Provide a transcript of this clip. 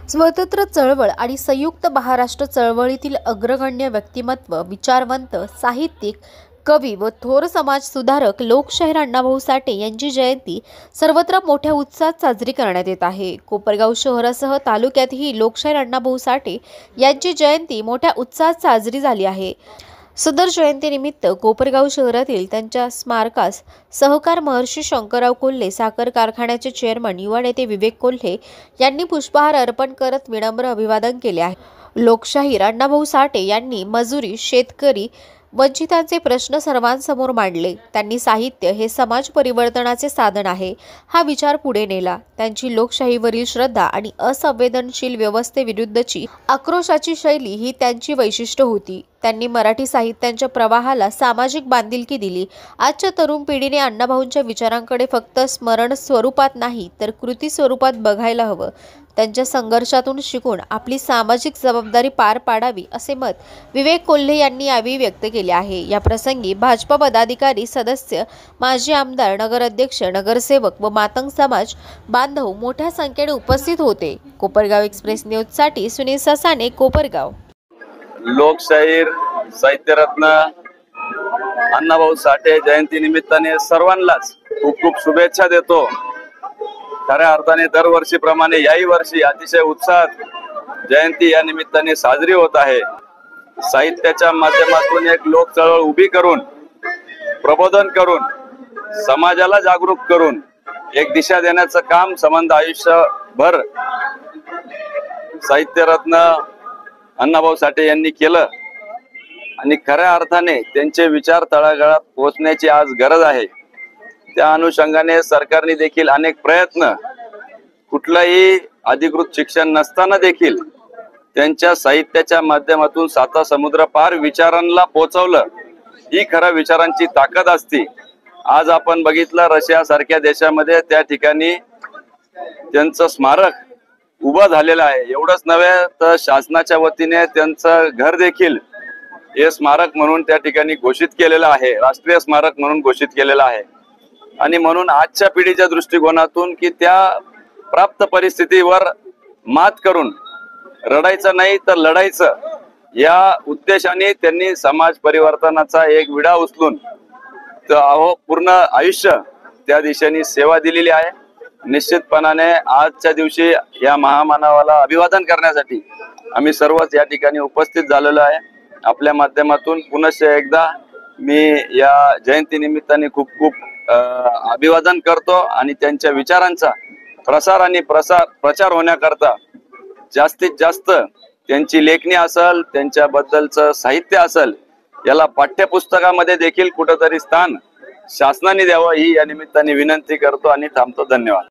स्वतंत्र चळवळ आणि संयुक्त महाराष्ट्र चळवळीतील अग्रगण्य व्यक्तिमत्व, विचारवंत, साहित्यिक, कवी व थोर समाजसुधारक लोकशाहीर अण्णाभाऊ साठे यांची जयंती सर्वत्र मोठ्या उत्साहात साजरी करण्यात येत आहे। कोपरगाव शहरासह तालुक्यातही लोकशाहीर अण्णाभाऊ साठे यांची जयंती मोठ्या उत्साहात साजरी झाली आहे। सदर जयंतीनिमित्त कोपरगाव शहरातील त्यांच्या स्मारकास सहकार महर्षी शंकरराव कोल्हे साखर कारखान्याचे चेअरमन युवा नेते विवेक कोल्हे यांनी पुष्पहार अर्पण करत विनम्र अभिवादन केले आहे। लोकशाहीर अण्णाभाऊ साठे यांनी मजुरी, शेतकरी, वंचितांचे प्रश्न सर्वांसमोर मांडले। त्यांनी साहित्य हे समाज परिवर्तनाचे साधन आहे हा विचार पुढे नेला। त्यांची लोकशाहीवरील श्रद्धा आणि असंवेदनशील व्यवस्थेविरुद्धची आक्रोशाची शैली ही त्यांची वैशिष्ट्य होती। त्यांनी मराठी साहित्याच्या प्रवाहाला सामाजिक बांधिलकी दिली। आजच्या तरुण पिढीने अण्णाभाऊंच्या विचारांकडे फक्त स्मरण स्वरूपात नाही तर कृती स्वरूपात बघायला हवं। त्यांच्या संघर्षातून शिकून आपली सामाजिक जबाबदारी पार पाडावी असे मत विवेक कोल्हे यांनी यावेळी व्यक्त केले आहे। या प्रसंगी भाजपा पदाधिकारी, सदस्य, माजी आमदार, नगराध्यक्ष, नगरसेवक व मातंग समाज बांधव मोठ्या संख्येने उपस्थित होते। कोपरगाव एक्सप्रेस न्यूजसाठी सुनील ससाने, कोपरगाव। लोकशाहीर साहित्यरत्न अण्णाभाऊ साठे जयंती निमित्ताने सर्वांनाच खूप खूप शुभेच्छा देतो। खऱ्या अर्थाने दरवर्षीप्रमाणे याही वर्षी अतिशय उत्साहात जयंती या निमित्ताने साजरी होत आहे। साहित्याच्या माध्यमातून एक लोक चळवळ उभी करून, प्रबोधन करून, समाजाला जागरूक करून एक दिशा देण्याचं काम संबंध आयुष्यभर साहित्यरत्न अण्णाभाऊ साठे यांनी केलं आणि खऱ्या अर्थाने त्यांचे विचार तळागाळात पोहोचण्याची आज गरज आहे। त्या अनुषंगाने सरकारने देखील अनेक प्रयत्न, कुठलाही अधिकृत शिक्षण नसताना देखील त्यांच्या साहित्याच्या माध्यमातून साता समुद्र पार विचारांना पोहोचवलं। ही खऱ्या विचारांची ताकद असते। आज आपण बघितलं रशिया सारख्या देशामध्ये त्या ठिकाणी त्यांचं स्मारक उभं झालेलं आहे। एवढंच नव्हे तर शासनाच्या वतीने त्यांचं घर देखील हे स्मारक म्हणून त्या ठिकाणी घोषित केलेलं आहे, राष्ट्रीय स्मारक म्हणून घोषित केलेलं आहे। आणि म्हणून आजच्या पिढीच्या दृष्टिकोनातून की त्या प्राप्त परिस्थितीवर मात करून रडायचं नाही तर लढायचं या उद्देशाने त्यांनी समाज परिवर्तनाचा एक विडा उचलून पूर्ण आयुष्य त्या दिशेने सेवा दिलेली आहे। निश्चितपणाने आजच्या दिवशी या महामानवाला अभिवादन करण्यासाठी आम्ही सर्वच या ठिकाणी उपस्थित झालेलो आहे। आपल्या माध्यमातून पुनश्च एकदा मी या जयंती निमित्ताने खूप खूप अभिवादन करतो आणि त्यांच्या विचारांचा प्रसार आणि प्रचार होण्याकरता जास्तीत जास्त त्यांची लेखणी असेल, त्यांच्याबद्दलचं साहित्य असेल, याला पाठ्यपुस्तकामध्ये देखील कुठेतरी स्थान शासनाने द्यावं ही या निमित्ताने विनंती करतो आणि थांबतो। धन्यवाद।